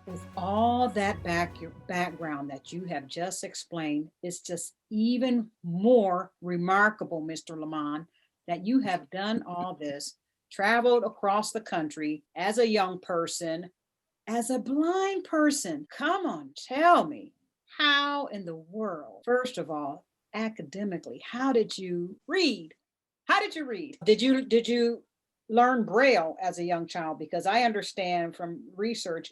With all that background that you have just explained, it's just even more remarkable, Mr. LaMon, that you have done all this, traveled across the country as a young person, as a blind person. Come on, tell me, how in the world, first of all, academically, how did you read? How did you read? Did you learn Braille as a young child? Because I understand from research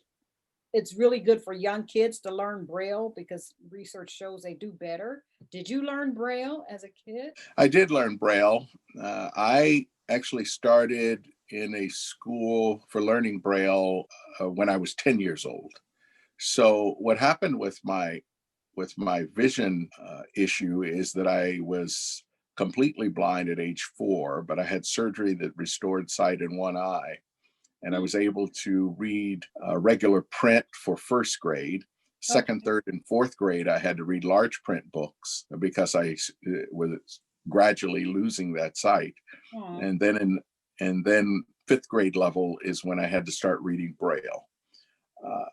it's really good for young kids to learn Braille because research shows they do better. Did you learn Braille as a kid? I did learn Braille. I actually started in a school for learning Braille when I was 10 years old. So what happened with my vision issue is that I was completely blind at age 4, but I had surgery that restored sight in one eye, and I Hmm. was able to read regular print for first grade. Second, Okay. third, and fourth grade, I had to read large print books because I was gradually losing that sight. Aw. And then fifth grade level is when I had to start reading Braille.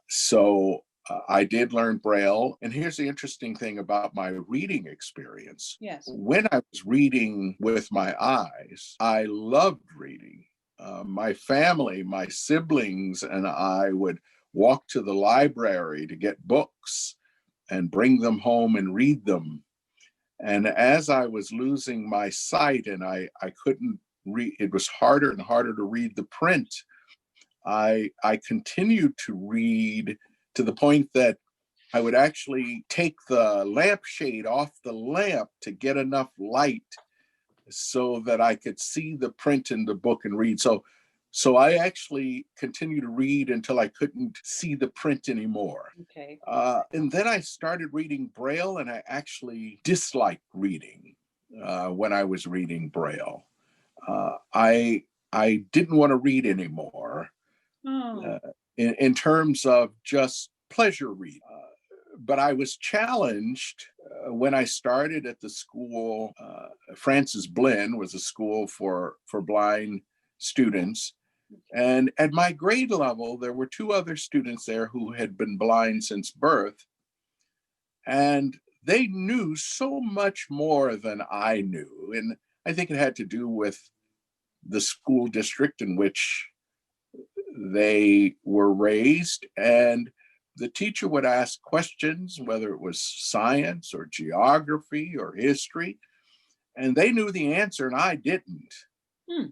So I did learn Braille. And here's the interesting thing about my reading experience. Yes. When I was reading with my eyes, I loved reading. My family, my siblings, and I would walk to the library to get books and bring them home and read them. And as I was losing my sight and I couldn't read, it was harder and harder to read the print. I continued to read to the point that I would actually take the lampshade off the lamp to get enough light so that I could see the print in the book and read. So I actually continued to read until I couldn't see the print anymore. Okay. And then I started reading Braille, and I actually disliked reading when I was reading Braille. I didn't want to read anymore Oh. uh, in terms of just pleasure reading. But I was challenged when I started at the school. Francis Blinn was a school for blind students. And at my grade level, there were two other students there who had been blind since birth. And they knew so much more than I knew. And I think it had to do with the school district in which they were raised. And the teacher would ask questions, whether it was science or geography or history, and they knew the answer and I didn't. Hmm.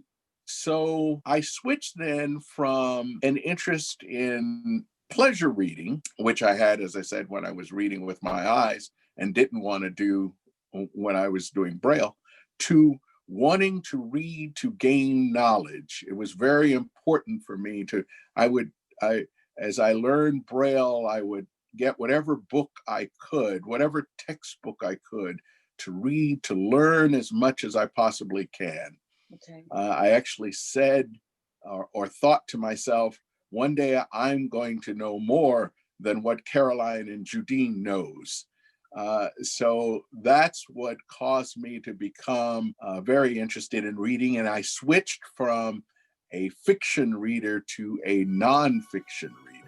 So I switched then from an interest in pleasure reading, which I had, as I said, when I was reading with my eyes and didn't want to do when I was doing Braille, to wanting to read to gain knowledge. It was very important for me to, I would, I, as I learned Braille, I would get whatever book I could, whatever textbook I could to read, to learn as much as I possibly can. Okay. I actually said or thought to myself, one day I'm going to know more than what Caroline and Judine knows. So that's what caused me to become very interested in reading. And I switched from a fiction reader to a nonfiction reader.